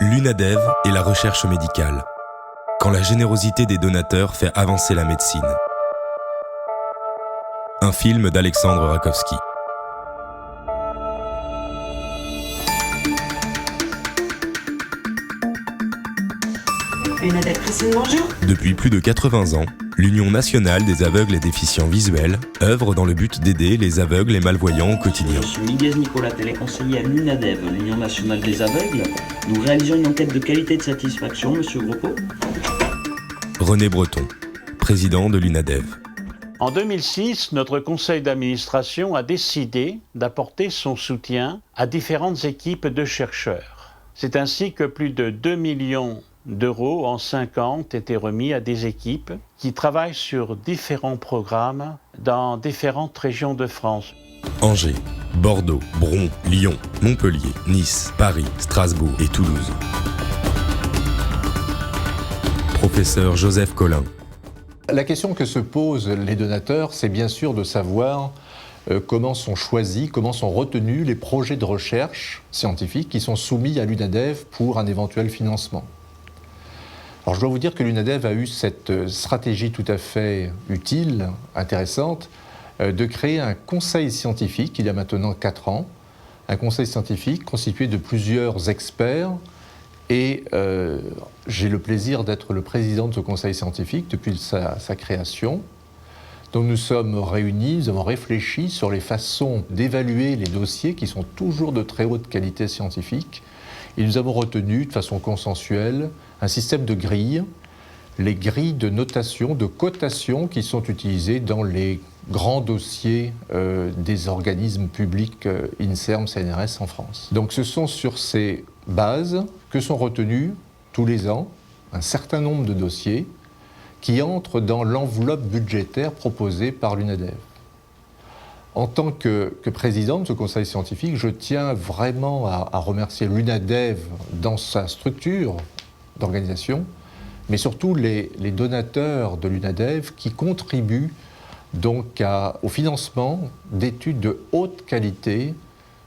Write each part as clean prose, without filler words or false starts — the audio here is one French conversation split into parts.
L'UNADEV et la recherche médicale. Quand la générosité des donateurs fait avancer la médecine. Un film d'Alexandre Rakowski. UNADEV Christine, bonjour. Depuis plus de 80 ans, l'Union nationale des aveugles et déficients visuels œuvre dans le but d'aider les aveugles et malvoyants au quotidien. Je suis Miguel Nicolas, téléconseiller à l'UNADEV, l'Union nationale des aveugles. Nous réalisons une enquête de qualité et de satisfaction, monsieur Groppo. René Breton, président de l'UNADEV. En 2006, notre conseil d'administration a décidé d'apporter son soutien à différentes équipes de chercheurs. C'est ainsi que plus de 2 millions d'euros en 5 ans ont été remis à des équipes qui travaillent sur différents programmes dans différentes régions de France. Angers, Bordeaux, Bron, Lyon, Montpellier, Nice, Paris, Strasbourg et Toulouse. Professeur Joseph Collin. La question que se posent les donateurs, c'est bien sûr de savoir comment sont choisis, comment sont retenus les projets de recherche scientifique qui sont soumis à l'UNADEV pour un éventuel financement. Alors je dois vous dire que l'UNADEV a eu cette stratégie tout à fait utile, intéressante, de créer un conseil scientifique, il y a maintenant 4 ans, un conseil scientifique constitué de plusieurs experts, et j'ai le plaisir d'être le président de ce conseil scientifique depuis sa création. Donc nous sommes réunis, nous avons réfléchi sur les façons d'évaluer les dossiers qui sont toujours de très haute qualité scientifique, et nous avons retenu de façon consensuelle un système de grilles, les grilles de notation, de cotation qui sont utilisées dans les grands dossiers des organismes publics INSERM, CNRS en France. Donc ce sont sur ces bases que sont retenus tous les ans un certain nombre de dossiers qui entrent dans l'enveloppe budgétaire proposée par l'UNADEV. En tant que président de ce conseil scientifique, je tiens vraiment à remercier l'UNADEV dans sa structure d'organisation, mais surtout les donateurs de l'UNADEV qui contribuent donc au financement d'études de haute qualité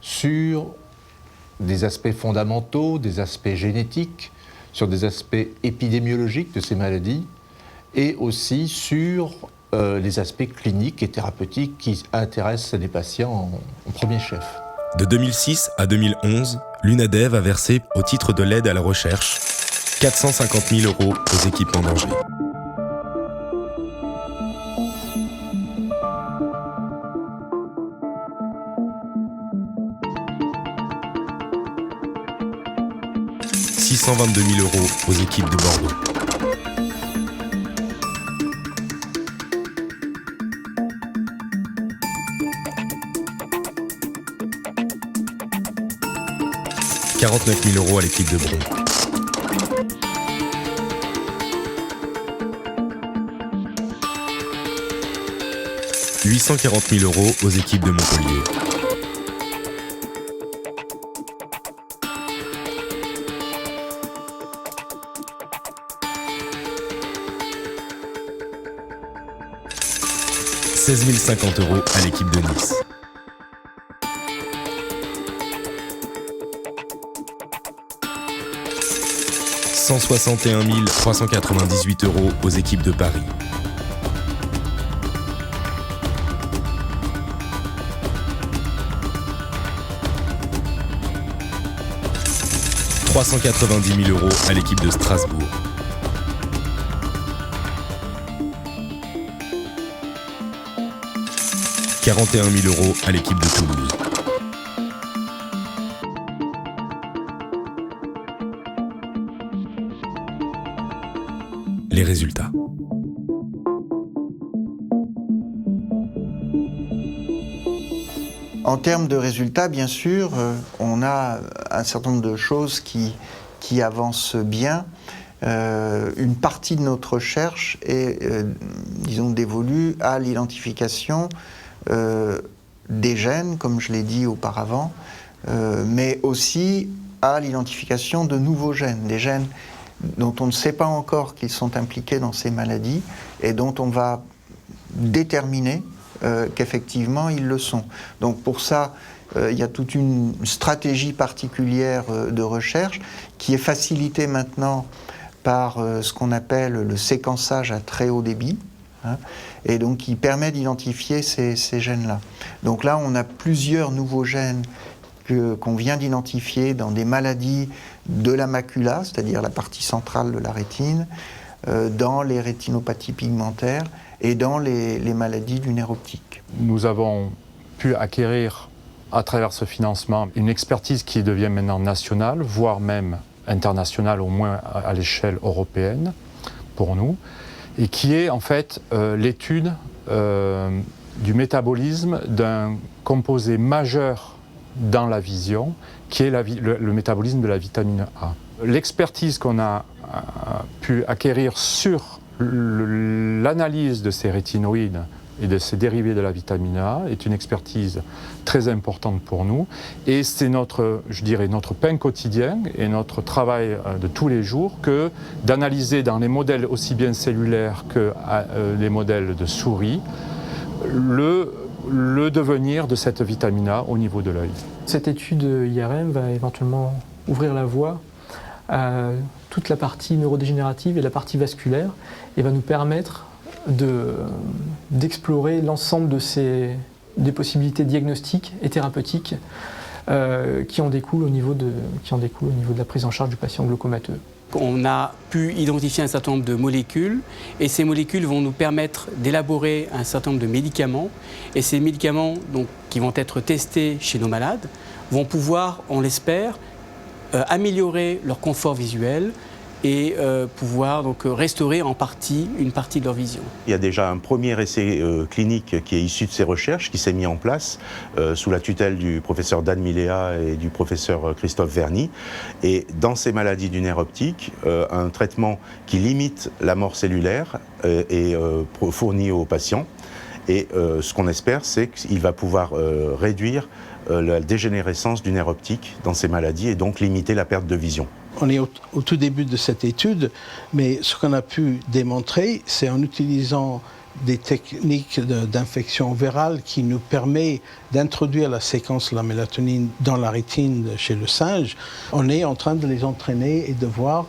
sur des aspects fondamentaux, des aspects génétiques, sur des aspects épidémiologiques de ces maladies, et aussi sur les aspects cliniques et thérapeutiques qui intéressent les patients en premier chef. De 2006 à 2011, l'UNADEV a versé, au titre de l'aide à la recherche, 450 000 € aux équipes en danger. « 622 000 € aux équipes de Bordeaux. 49 000 € à l'équipe de Bron. « 840 000 € aux équipes de Montpellier. « 16 050 € à l'équipe de Nice. 161 398 € aux équipes de Paris. 390 000 € à l'équipe de Strasbourg. 41 000 € à l'équipe de Toulouse. Les résultats. En termes de résultats, bien sûr, on a un certain nombre de choses qui avancent bien. Une partie de notre recherche est, disons, dévolue à l'identification des gènes, comme je l'ai dit auparavant, mais aussi à l'identification de nouveaux gènes, des gènes dont on ne sait pas encore qu'ils sont impliqués dans ces maladies et dont on va déterminer qu'effectivement ils le sont. Donc pour ça, il y a toute une stratégie particulière de recherche qui est facilitée maintenant par ce qu'on appelle le séquençage à très haut débit, hein, et donc qui permet d'identifier ces gènes-là. Donc là, on a plusieurs nouveaux gènes qu'on vient d'identifier dans des maladies de la macula, c'est-à-dire la partie centrale de la rétine, dans les rétinopathies pigmentaires et dans les maladies du nerf optique. Nous avons pu acquérir à travers ce financement une expertise qui devient maintenant nationale, voire même internationale, au moins à l'échelle européenne pour nous, et qui est en fait l'étude du métabolisme d'un composé majeur dans la vision, qui est le métabolisme de la vitamine A. L'expertise qu'on a pu acquérir sur l'analyse de ces rétinoïdes et de ces dérivés de la vitamine A est une expertise très importante pour nous. Et c'est notre pain quotidien et notre travail de tous les jours que d'analyser dans les modèles aussi bien cellulaires que les modèles de souris le devenir de cette vitamine A au niveau de l'œil. Cette étude IRM va éventuellement ouvrir la voie à toute la partie neurodégénérative et la partie vasculaire et va nous permettre d'explorer l'ensemble des possibilités diagnostiques et thérapeutiques qui en découlent au niveau de la prise en charge du patient glaucomateux. On a pu identifier un certain nombre de molécules et ces molécules vont nous permettre d'élaborer un certain nombre de médicaments et ces médicaments donc, qui vont être testés chez nos malades vont pouvoir, on l'espère, améliorer leur confort visuel et pouvoir donc restaurer une partie de leur vision. Il y a déjà un premier essai clinique qui est issu de ces recherches, qui s'est mis en place sous la tutelle du professeur Dan Milea et du professeur Christophe Verny. Et dans ces maladies du nerf optique, un traitement qui limite la mort cellulaire est fourni aux patients. Et ce qu'on espère, c'est qu'il va pouvoir réduire la dégénérescence du nerf optique dans ces maladies et donc limiter la perte de vision. On est au tout début de cette étude, mais ce qu'on a pu démontrer, c'est en utilisant des techniques d'infection virale qui nous permet d'introduire la séquence de la mélatonine dans la rétine chez le singe. On est en train de les entraîner et de voir,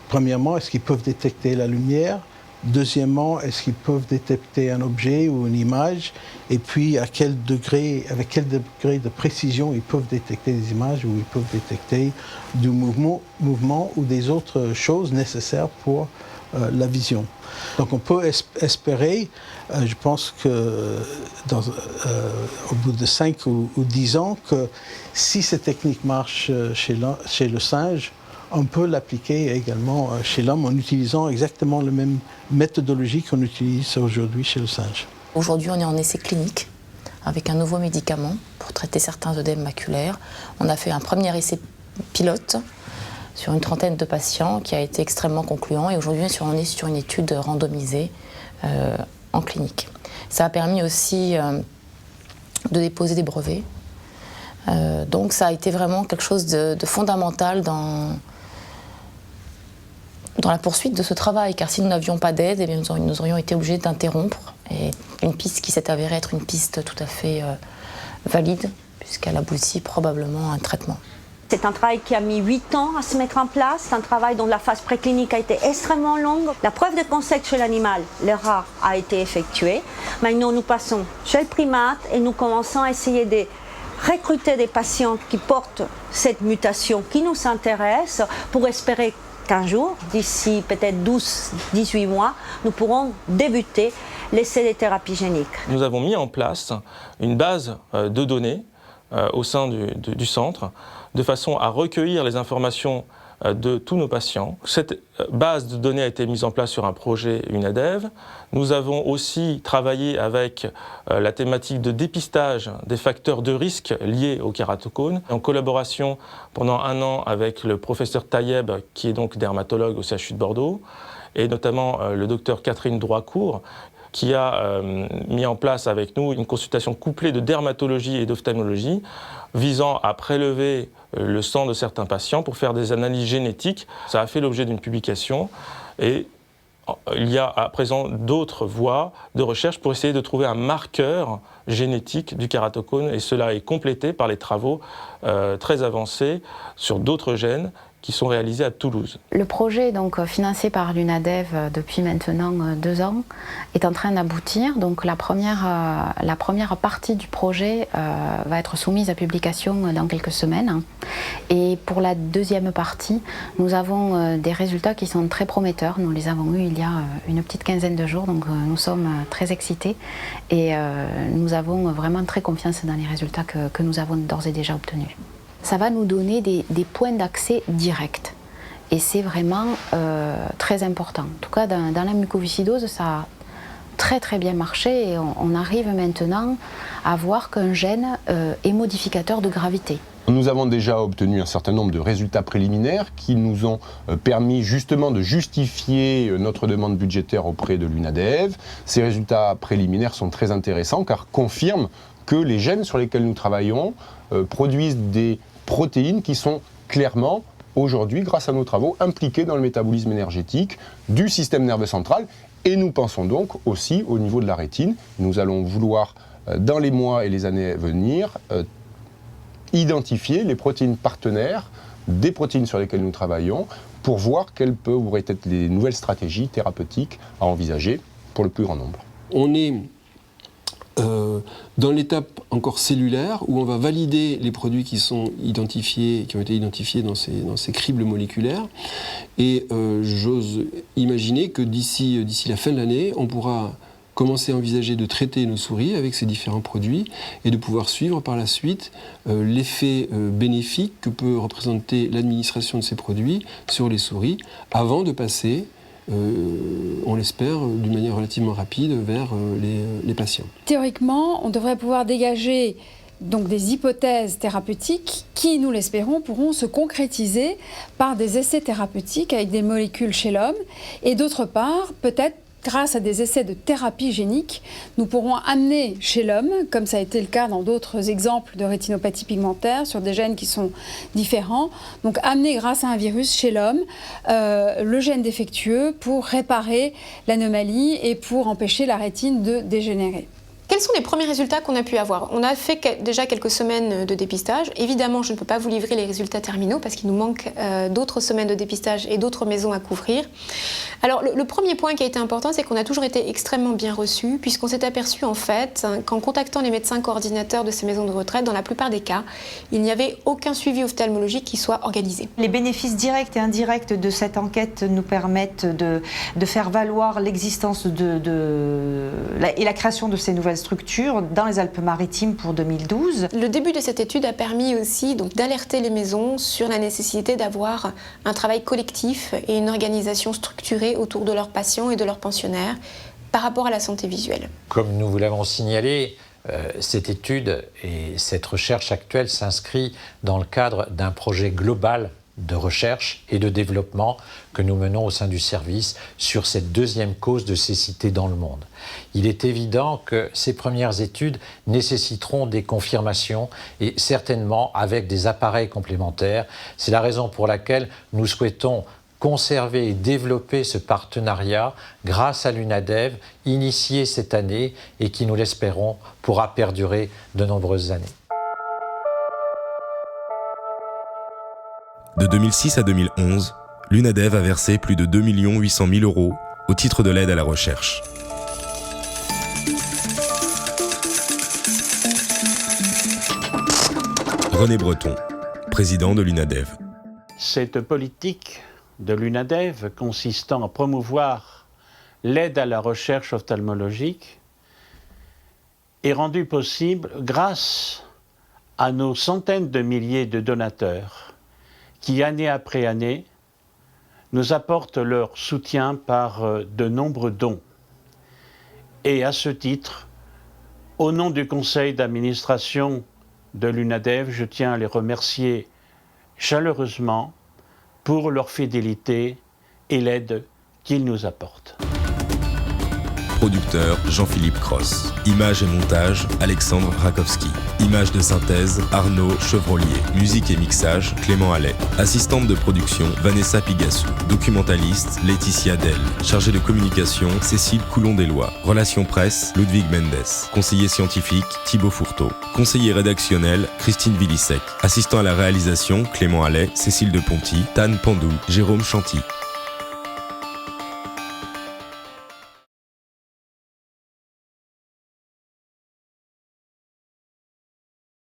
premièrement, est-ce qu'ils peuvent détecter la lumière ? Deuxièmement, est-ce qu'ils peuvent détecter un objet ou une image? Et puis, avec quel degré de précision ils peuvent détecter des images ou ils peuvent détecter du mouvement ou des autres choses nécessaires pour la vision. Donc on peut espérer, je pense que au bout de 5 ou 10 ans, que si ces techniques marchent chez le singe, on peut l'appliquer également chez l'homme en utilisant exactement la même méthodologie qu'on utilise aujourd'hui chez le singe. Aujourd'hui, on est en essai clinique avec un nouveau médicament pour traiter certains œdèmes maculaires. On a fait un premier essai pilote sur une trentaine de patients qui a été extrêmement concluant et aujourd'hui, on est sur une étude randomisée en clinique. Ça a permis aussi de déposer des brevets. Donc ça a été vraiment quelque chose de fondamental dans la poursuite de ce travail, car si nous n'avions pas d'aide, eh bien, nous aurions été obligés d'interrompre. Et une piste qui s'est avérée être une piste tout à fait valide, puisqu'elle aboutit probablement à un traitement. C'est un travail qui a mis 8 ans à se mettre en place. C'est un travail dont la phase préclinique a été extrêmement longue. La preuve de concept chez l'animal, le rat, a été effectuée. Maintenant, nous passons chez le primate et nous commençons à essayer de recruter des patients qui portent cette mutation qui nous intéresse pour espérer qu'un jour, d'ici peut-être 12-18 mois, nous pourrons débuter l'essai des thérapies géniques. Nous avons mis en place une base de données au sein du centre, de façon à recueillir les informations de tous nos patients. Cette base de données a été mise en place sur un projet UNADEV. Nous avons aussi travaillé avec la thématique de dépistage des facteurs de risque liés au kératocone, en collaboration pendant 1 an avec le professeur Tayeb, qui est donc dermatologue au CHU de Bordeaux, et notamment le docteur Catherine Droicourt, qui a mis en place avec nous une consultation couplée de dermatologie et d'ophtalmologie visant à prélever le sang de certains patients pour faire des analyses génétiques. Ça a fait l'objet d'une publication et il y a à présent d'autres voies de recherche pour essayer de trouver un marqueur génétique du kératocone et cela est complété par les travaux très avancés sur d'autres gènes qui sont réalisés à Toulouse. Le projet, donc financé par l'UNADEV depuis maintenant 2 ans, est en train d'aboutir. Donc la première partie du projet va être soumise à publication dans quelques semaines. Et pour la deuxième partie, nous avons des résultats qui sont très prometteurs. Nous les avons eus il y a une petite quinzaine de jours, donc nous sommes très excités et nous avons vraiment très confiance dans les résultats que nous avons d'ores et déjà obtenus. Ça va nous donner des points d'accès directs. Et c'est vraiment très important. En tout cas, dans la mucoviscidose, ça a très très bien marché et on arrive maintenant à voir qu'un gène est modificateur de gravité. Nous avons déjà obtenu un certain nombre de résultats préliminaires qui nous ont permis justement de justifier notre demande budgétaire auprès de l'UNADEV. Ces résultats préliminaires sont très intéressants car confirment que les gènes sur lesquels nous travaillons produisent des protéines qui sont clairement, aujourd'hui, grâce à nos travaux, impliquées dans le métabolisme énergétique du système nerveux central. Et nous pensons donc aussi au niveau de la rétine. Nous allons vouloir, dans les mois et les années à venir, identifier les protéines partenaires des protéines sur lesquelles nous travaillons pour voir quelles pourraient être les nouvelles stratégies thérapeutiques à envisager pour le plus grand nombre. On est dans l'étape encore cellulaire où on va valider les produits qui sont identifiés, qui ont été identifiés dans ces cribles moléculaires. Et j'ose imaginer que d'ici la fin de l'année, on pourra commencer à envisager de traiter nos souris avec ces différents produits et de pouvoir suivre par la suite l'effet bénéfique que peut représenter l'administration de ces produits sur les souris avant de passer on l'espère, d'une manière relativement rapide vers les patients. Théoriquement, on devrait pouvoir dégager donc des hypothèses thérapeutiques qui, nous l'espérons, pourront se concrétiser par des essais thérapeutiques avec des molécules chez l'homme. Et d'autre part, peut-être grâce à des essais de thérapie génique, nous pourrons amener chez l'homme, comme ça a été le cas dans d'autres exemples de rétinopathie pigmentaire, sur des gènes qui sont différents, donc amener grâce à un virus chez l'homme le gène défectueux pour réparer l'anomalie et pour empêcher la rétine de dégénérer. Quels sont les premiers résultats qu'on a pu avoir? On a fait déjà quelques semaines de dépistage. Évidemment, je ne peux pas vous livrer les résultats terminaux parce qu'il nous manque d'autres semaines de dépistage et d'autres maisons à couvrir. Alors, le premier point qui a été important, c'est qu'on a toujours été extrêmement bien reçus puisqu'on s'est aperçu en fait qu'en contactant les médecins coordinateurs de ces maisons de retraite, dans la plupart des cas, il n'y avait aucun suivi ophtalmologique qui soit organisé. Les bénéfices directs et indirects de cette enquête nous permettent de faire valoir l'existence et la création de ces nouvelles structures dans les Alpes-Maritimes pour 2012. Le début de cette étude a permis aussi d'alerter les maisons sur la nécessité d'avoir un travail collectif et une organisation structurée autour de leurs patients et de leurs pensionnaires par rapport à la santé visuelle. Comme nous vous l'avons signalé, cette étude et cette recherche actuelle s'inscrit dans le cadre d'un projet global de recherche et de développement que nous menons au sein du service sur cette deuxième cause de cécité dans le monde. Il est évident que ces premières études nécessiteront des confirmations et certainement avec des appareils complémentaires. C'est la raison pour laquelle nous souhaitons conserver et développer ce partenariat grâce à l'UNADEV, initié cette année et qui, nous l'espérons, pourra perdurer de nombreuses années. De 2006 à 2011, l'UNADEV a versé plus de 2 800 000 € au titre de l'aide à la recherche. René Breton, président de l'UNADEV. Cette politique de l'UNADEV consistant à promouvoir l'aide à la recherche ophtalmologique est rendue possible grâce à nos centaines de milliers de donateurs qui, année après année, nous apportent leur soutien par de nombreux dons. Et à ce titre, au nom du conseil d'administration de l'UNADEV, je tiens à les remercier chaleureusement pour leur fidélité et l'aide qu'ils nous apportent. Producteur Jean-Philippe Cross. Image et montage Alexandre Rakowski. Image de synthèse Arnaud Chevrolier. Musique et mixage Clément Allais. Assistante de production Vanessa Pigassou. Documentaliste Laetitia Dell. Chargée de communication Cécile Coulon-Deslois. Relations presse Ludwig Mendes. Conseiller scientifique Thibaut Fourteau. Conseiller rédactionnel Christine Vilissec. Assistant à la réalisation Clément Allais, Cécile de Ponty, Tan Pandou, Jérôme Chanty.